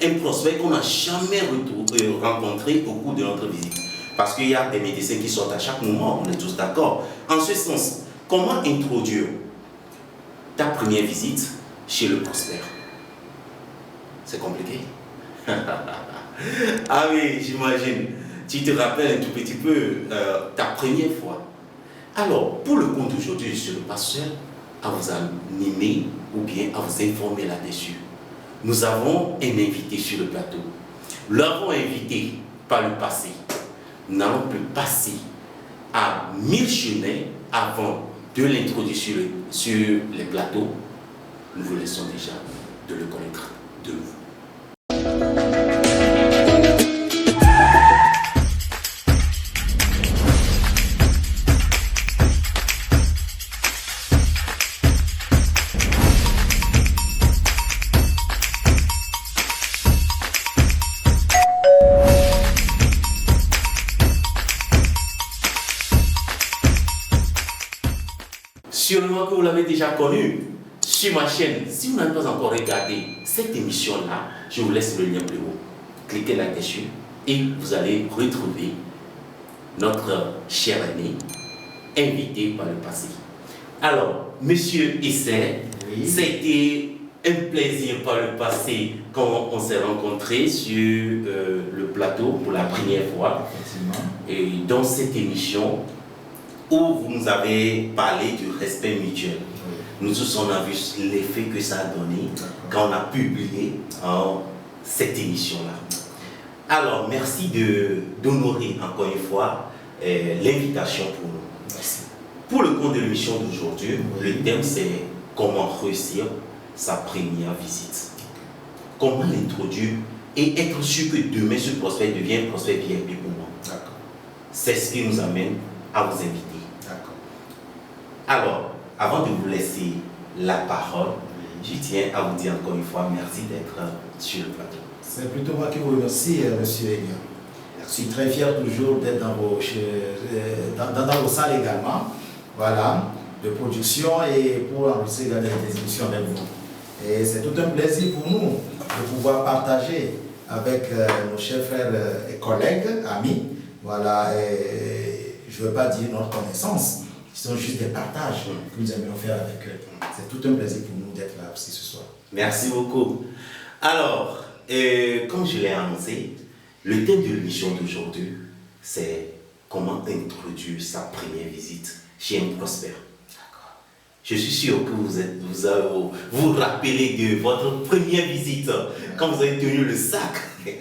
un prospect qu'on n'a jamais rencontré au cours de notre visite. Parce qu'il y a des médecins qui sortent à chaque moment, on est tous d'accord. En ce sens, comment introduire ta première visite chez le prospect? C'est compliqué. Ah oui, j'imagine. Tu te rappelles un tout petit peu ta première fois. Alors, pour le compte d'aujourd'hui, je suis le pasteur à vous animer ou bien à vous informer là-dessus. Nous avons un invité sur le plateau. Nous l'avons invité par le passé. Nous n'allons plus passer à 1000 chemins avant de l'introduire sur les plateaux. Nous vous laissons déjà de le connaître de vous. Sûrement que vous l'avez déjà connu sur ma chaîne. Si vous n'avez pas encore regardé cette émission-là, je vous laisse le lien plus haut. Cliquez là-dessus et vous allez retrouver notre cher ami, invité par le passé. Alors, Monsieur Issé, oui. C'était un plaisir par le passé quand on s'est rencontrés sur le plateau pour la première fois. Effectivement. Et dans cette émission, où vous nous avez parlé du respect mutuel. Oui. Nous tous, on a vu l'effet que ça a donné quand on a publié cette émission-là. Alors, merci d'honorer encore une fois l'invitation pour nous. Merci. Pour le compte de l'émission d'aujourd'hui, oui. Le thème c'est comment réussir sa première visite. Comment l'introduire et être sûr que demain ce prospect devient un prospect VIP pour moi. C'est ce qui nous amène à vous inviter. Alors, avant de vous laisser la parole, je tiens à vous dire encore une fois merci d'être sur le plateau. C'est plutôt moi qui vous remercie, monsieur Elia. Je suis très fier toujours d'être dans vos salles également, voilà, de production et pour enregistrer des émissions avec vous. Et c'est tout un plaisir pour nous de pouvoir partager avec nos chers frères et collègues, amis, voilà, et je ne veux pas dire notre connaissance. Ce sont juste des partages que nous aimerions faire avec eux. C'est tout un plaisir pour nous d'être là aussi ce soir. Merci beaucoup. Alors, comme je l'ai annoncé, le thème de l'émission d'aujourd'hui, c'est comment introduire sa première visite chez un prospect. Je suis sûr que vous vous rappelez de votre première visite quand vous avez tenu le sac. C'est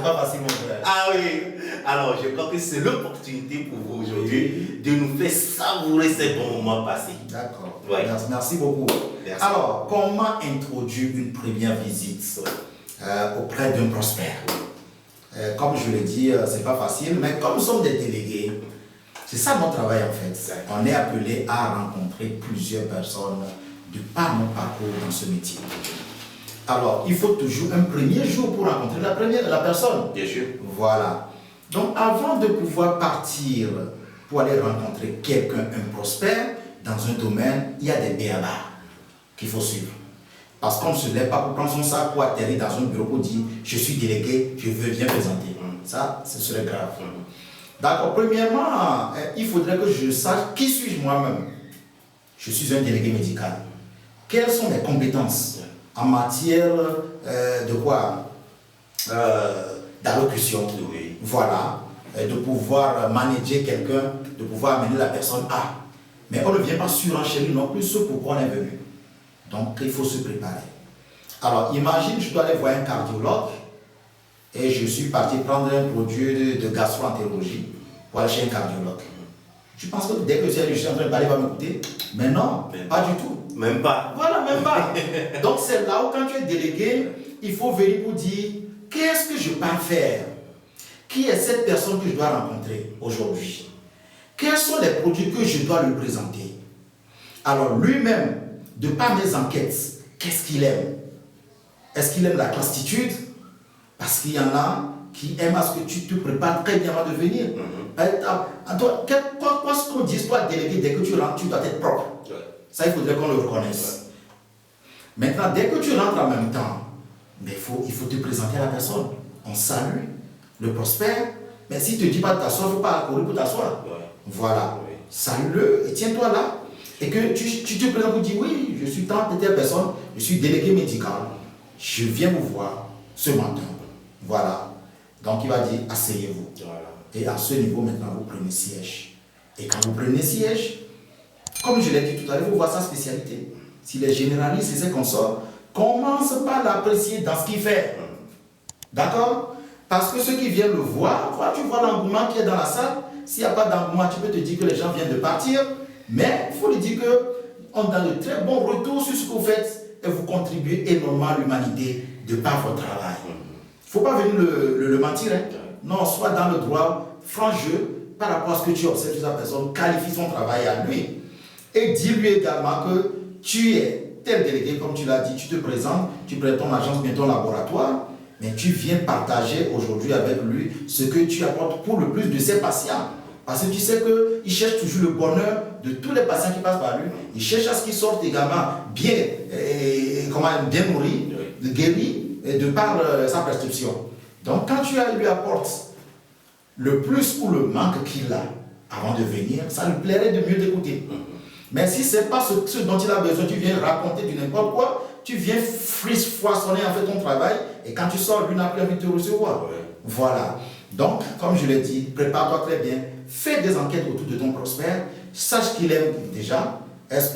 pas facile, mon frère. Ah oui. Alors, je crois que c'est l'opportunité pour vous aujourd'hui de nous faire savourer ces bons moments passés. D'accord. Ouais. Merci beaucoup. Merci. Alors, comment introduire une première visite auprès d'un prospect? Comme je l'ai dit, c'est pas facile, mais comme nous sommes des délégués, c'est ça notre travail en fait. On est appelé à rencontrer plusieurs personnes de par notre parcours dans ce métier. Alors, il faut toujours un premier jour pour rencontrer la personne. Bien sûr. Voilà. Donc, avant de pouvoir partir pour aller rencontrer quelqu'un, un prospect, dans un domaine, il y a des b.a.-ba qu'il faut suivre. Parce qu'on ne se lève pas pour prendre son sac pour atterrir dans un bureau pour dire « je suis délégué, je veux bien présenter ». Ça, ce serait grave. D'accord. Premièrement, il faudrait que je sache qui suis-je moi-même. Je suis un délégué médical. Quelles sont mes compétences en matière de quoi d'allocution, oui. Voilà, de pouvoir manager quelqu'un, de pouvoir amener la personne à. Mais on ne vient pas surenchérir non plus ce pourquoi on est venu. Donc il faut se préparer. Alors imagine, je dois aller voir un cardiologue et je suis parti prendre un produit de gastro-entérologie pour aller chez un cardiologue. Tu penses que dès que je suis en train de parler, il va m'écouter? Mais non, pas du tout. Même pas. Voilà, même pas. Donc c'est là où quand tu es délégué, il faut venir pour dire qu'est-ce que je pars faire? Qui est cette personne que je dois rencontrer aujourd'hui? Quels sont les produits que je dois lui présenter? Alors lui-même, de par mes enquêtes, qu'est-ce qu'il aime? Est-ce qu'il aime la classitude? Parce qu'il y en a qui aiment à ce que tu te prépares très bien avant de venir. Quoi ce qu'on dit, toi délégué, dès que tu rentres, tu dois être propre. Ça, il faudrait qu'on le reconnaisse. Maintenant, dès que tu rentres en même temps, Mais il faut te présenter à la personne. On salue le prospère. Mais s'il ne te dit pas de t'asseoir, il ne faut pas courir pour t'asseoir. Ouais. Voilà. Ouais. Salue-le et tiens-toi là. Et que tu te présentes pour dire oui, je suis tant de telle personne, je suis délégué médical. Je viens vous voir ce matin. Voilà. Donc il va dire asseyez-vous. Voilà. Et à ce niveau, maintenant, vous prenez siège. Et quand vous prenez siège, comme je l'ai dit tout à l'heure, vous voyez sa spécialité. S'il est généraliste, c'est ses consorts, commence par l'apprécier dans ce qu'il fait. D'accord? Parce que ceux qui viennent le voir, tu vois l'engouement qui est dans la salle. S'il n'y a pas d'engouement, tu peux te dire que les gens viennent de partir. Mais il faut lui dire qu'on a de très bons retours sur ce que vous faites et vous contribuez énormément à l'humanité de par votre travail. Il ne faut pas venir le mentir. Hein? Non, sois dans le droit, franc jeu, par rapport à ce que tu observes sur sa personne, qualifie son travail à lui. Et dis-lui également que tu es tel délégué, comme tu l'as dit, tu te présentes, tu prends ton agence, bien ton laboratoire, mais tu viens partager aujourd'hui avec lui ce que tu apportes pour le plus de ses patients. Parce que tu sais qu'il cherche toujours le bonheur de tous les patients qui passent par lui. Il cherche à ce qu'ils sortent également bien, bien nourris, guéris, de par sa prescription. Donc quand tu lui apportes le plus ou le manque qu'il a avant de venir, ça lui plairait de mieux t'écouter. Mais si ce n'est pas ce dont il a besoin, tu viens raconter du n'importe quoi, tu viens foisonner en fait ton travail, et quand tu sors, lui n'a plus envie de te recevoir. Ouais. Voilà. Donc, comme je l'ai dit, prépare-toi très bien, fais des enquêtes autour de ton prospère, sache qu'il aime déjà.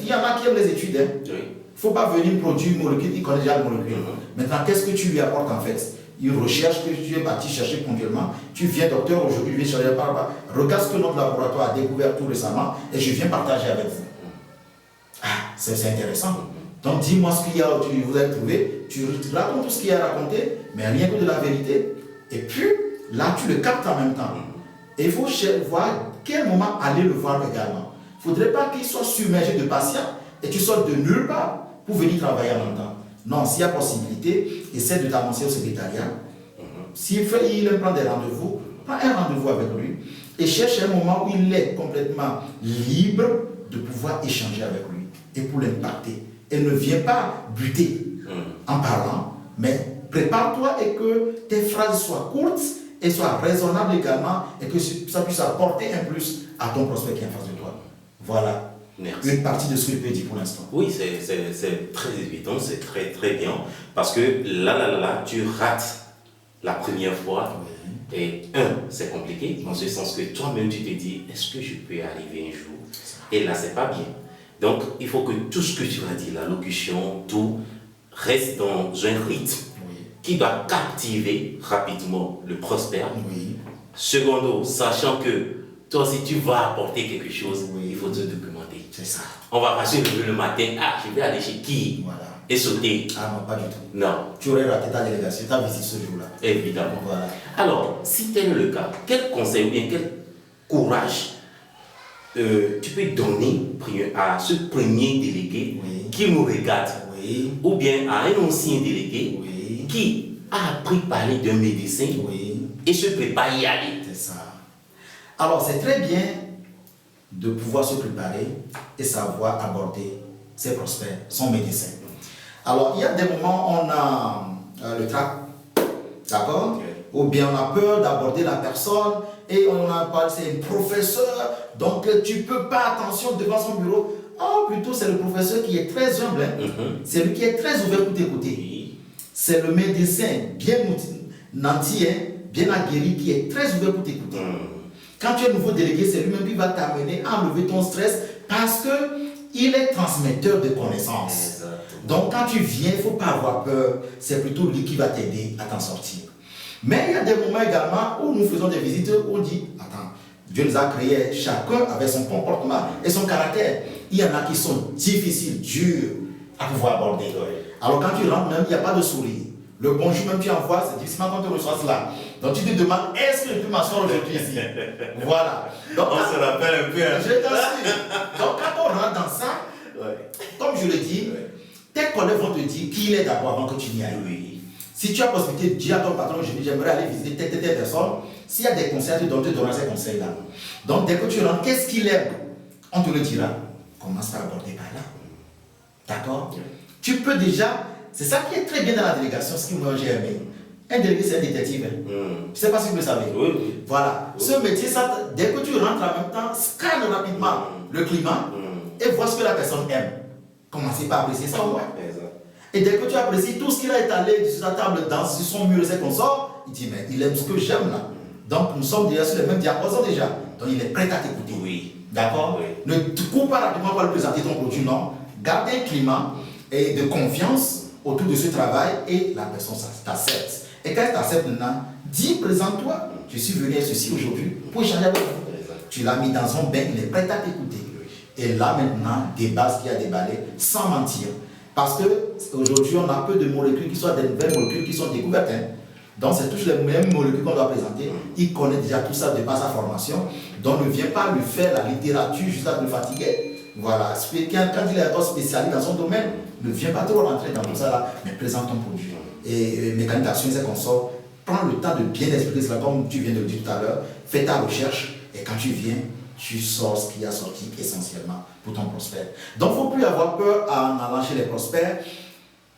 Il y en a qui aiment les études. Hein? Oui. Il ne faut pas venir produire une molécule, il connaît déjà le molécule. Maintenant, qu'est-ce que tu lui apportes en fait? Il recherche, que tu es parti chercher ponctuellement. Tu viens, docteur, aujourd'hui, je viens chercher par. Regarde ce que notre laboratoire a découvert tout récemment et je viens partager avec vous. Ah, c'est intéressant. Donc, dis-moi ce qu'il y a, vous avez trouvé. Tu racontes tout ce qu'il y a à raconter, mais rien que de la vérité. Et puis, là, tu le captes en même temps. Et il faut voir quel moment aller le voir également. Il ne faudrait pas qu'il soit submergé de patients et tu sortes de nulle part pour venir travailler en même temps. Non, s'il y a possibilité, essaie de t'annoncer au secrétariat. S'il aime prendre des rendez-vous, prends un rendez-vous avec lui et cherche un moment où il est complètement libre de pouvoir échanger avec lui et pour l'impacter. Et ne viens pas buter en parlant, mais prépare-toi et que tes phrases soient courtes et soient raisonnables également et que ça puisse apporter un plus à ton prospect qui est en face de toi. Voilà. Merci. Une partie de ce que je peux dire pour l'instant. Oui, c'est très évident, c'est très très bien. Parce que là, tu rates la première fois. Oui. Et c'est compliqué, dans ce sens que toi-même tu te dis, est-ce que je peux y arriver un jour? Et là, c'est pas bien. Donc, il faut que tout ce que tu vas dire, la locution, tout, reste dans un rythme qui va captiver rapidement le prospère. Oui. Secondo, sachant que toi, si tu vas apporter quelque chose, il faut te documenter. C'est ça. On va pas se lever le matin, je vais aller chez qui? Voilà. Et sauter. Ah non, pas du tout. Non. Tu aurais raté ta délégation, ta visite ce jour-là. Évidemment. Voilà. Alors, si tel est le cas, quel conseil ou bien quel courage tu peux donner à ce premier délégué qui nous regarde, ou bien à un ancien délégué qui a appris à parler d'un médecin et se prépare à y aller? C'est ça. Alors, c'est très bien de pouvoir se préparer et savoir aborder ses prospects, son médecin. Alors, il y a des moments où on a le trac, d'accord? Ou bien on a peur d'aborder la personne et on a parlé, c'est un professeur, donc tu ne peux pas, attention, devant son bureau. Oh, plutôt c'est le professeur qui est très humble, c'est lui qui est très ouvert pour t'écouter. C'est le médecin bien nanti, bien aguerri, qui est très ouvert pour t'écouter. Quand tu es nouveau délégué, c'est lui-même qui va t'amener à enlever ton stress parce qu'il est transmetteur de connaissances. Donc quand tu viens, il ne faut pas avoir peur, c'est plutôt lui qui va t'aider à t'en sortir. Mais il y a des moments également où nous faisons des visites où on dit, attends, Dieu nous a créés chacun avec son comportement et son caractère. Il y en a qui sont difficiles, durs à pouvoir aborder. Alors quand tu rentres même, il n'y a pas de sourire. Le bonjour même tu envoies, c'est difficilement quand tu reçois cela. Donc tu te demandes, est-ce que je peux m'asseoir aujourd'hui ici? Voilà. Donc, on se rappelle un peu. Je t'assure. Donc quand on rentre dans ça, comme je le dis, tes collègues vont te dire qui il est d'abord avant que tu n'y ailles. Si tu as la possibilité de dire à ton patron, j'aimerais aller visiter telle personne, s'il y a des conseils, tu donneras ces conseils-là. Donc dès que tu rentres, qu'est-ce qu'il aime? On te le dira. Commence par aborder par là. D'accord? Tu peux déjà C'est ça qui est très bien dans la délégation, ce que moi j'ai aimé. Un délégué, c'est un détective. Hein. Je ne sais pas si vous le savez. Oui, oui. Voilà. Oui. Ce métier, ça, dès que tu rentres en même temps, scanne rapidement le climat et vois ce que la personne aime. Commencez par apprécier ça au moins. Et dès que tu apprécies tout ce qu'il a étalé sur sa table, sur son mur, c'est qu'on sort, il dit, mais il aime ce que j'aime là. Donc nous sommes déjà sur le même diapason déjà. Donc il est prêt à t'écouter. Oui. D'accord. Oui. Ne te cours pas rapidement pour lui présenter ton produit, non. Garde un climat et de confiance autour de ce travail et la personne t'accepte. Et quand elle t'accepte maintenant, dis, présente-toi. Je suis venu à ceci aujourd'hui pour échanger avec vous. Tu l'as mis dans son bain, il est prêt à t'écouter. Et là maintenant, débat ce qu'il y a déballé sans mentir. Parce qu'aujourd'hui, on a peu de molécules qui sont des nouvelles molécules qui sont découvertes. Hein. Donc, c'est toujours les mêmes molécules qu'on doit présenter. Il connaît déjà tout ça de par sa formation. Donc, ne viens pas lui faire la littérature jusqu'à le fatiguer. Voilà. Quand il est encore spécialiste dans son domaine, ne viens pas trop rentrer dans tout ça là, mais présente ton produit. Et mécanique d'action, c'est qu'on sort. Prends le temps de bien expliquer cela, comme tu viens de le dire tout à l'heure. Fais ta recherche et quand tu viens, tu sors ce qui a sorti essentiellement pour ton prospect. Donc, il ne faut plus avoir peur en allant chez les prospects.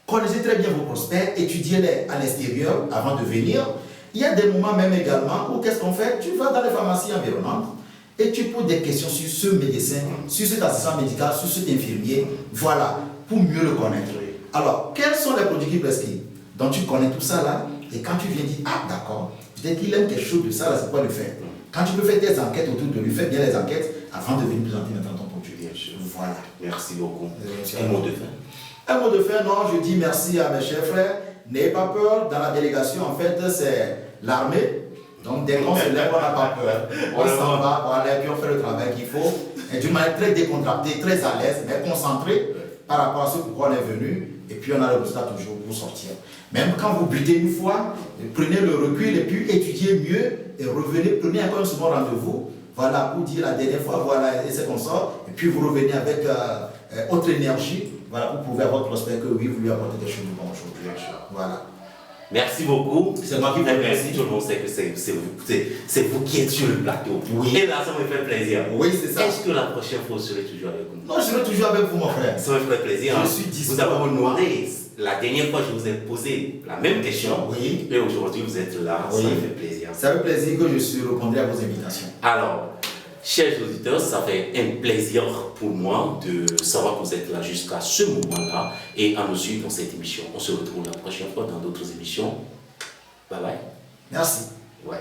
Connaissez très bien vos prospects, étudiez-les à l'extérieur avant de venir. Il y a des moments même également où qu'est-ce qu'on fait? Tu vas dans les pharmacies environnantes et tu poses des questions sur ce médecin, sur cet assistant médical, sur cet infirmier. Voilà, pour mieux le connaître. Alors, quels sont les produits qu'il prescrit? Donc, tu connais tout ça là et quand tu viens dire, ah d'accord, peut-être qu'il aime quelque chose de ça, là, c'est quoi le faire? Quand tu peux faire des enquêtes autour de lui, fais bien les enquêtes avant de venir présenter maintenant ton produit. Bien sûr. Voilà. Merci beaucoup. Un mot de fin. Un mot de fin, non, je dis merci à mes chers frères. N'ayez pas peur, dans la délégation, en fait, c'est l'armée. Donc, dès qu'on se lève, on n'a pas peur. On s'en va, voilà, et puis on fait le travail qu'il faut. Et d'une manière très décontractée, très à l'aise, mais concentrée par rapport à ce pourquoi on est venu. Et puis, on a le résultat toujours pour sortir. Même quand vous butez une fois, prenez le recul et puis étudiez mieux et revenez, prenez encore un second rendez-vous. Voilà, pour dire la dernière fois, voilà, et c'est qu'on sort. Et puis, vous revenez avec autre énergie. Voilà, pour prouver à votre prospect que oui, vous lui apportez des choses de bon aujourd'hui. Voilà. Merci beaucoup. C'est moi qui vous remercie. Tout le monde sait que c'est vous qui êtes sur le plateau. Oui. Et là, ça me fait plaisir. Oui, c'est ça. Est-ce que la prochaine fois, vous serez toujours avec nous? Non, je serai toujours avec vous, mon frère. Ça me fait plaisir. Je suis dispo. Vous avez honoré. La dernière fois, je vous ai posé la même question. Oui. Et aujourd'hui, vous êtes là. Oui. Ça me fait plaisir. Ça me fait plaisir que je répondrai à vos invitations. Alors, chers auditeurs, ça fait un plaisir pour moi de savoir que vous êtes là jusqu'à ce moment-là et à nous suivre dans cette émission. On se retrouve la prochaine fois dans d'autres émissions. Bye bye. Merci. Ouais.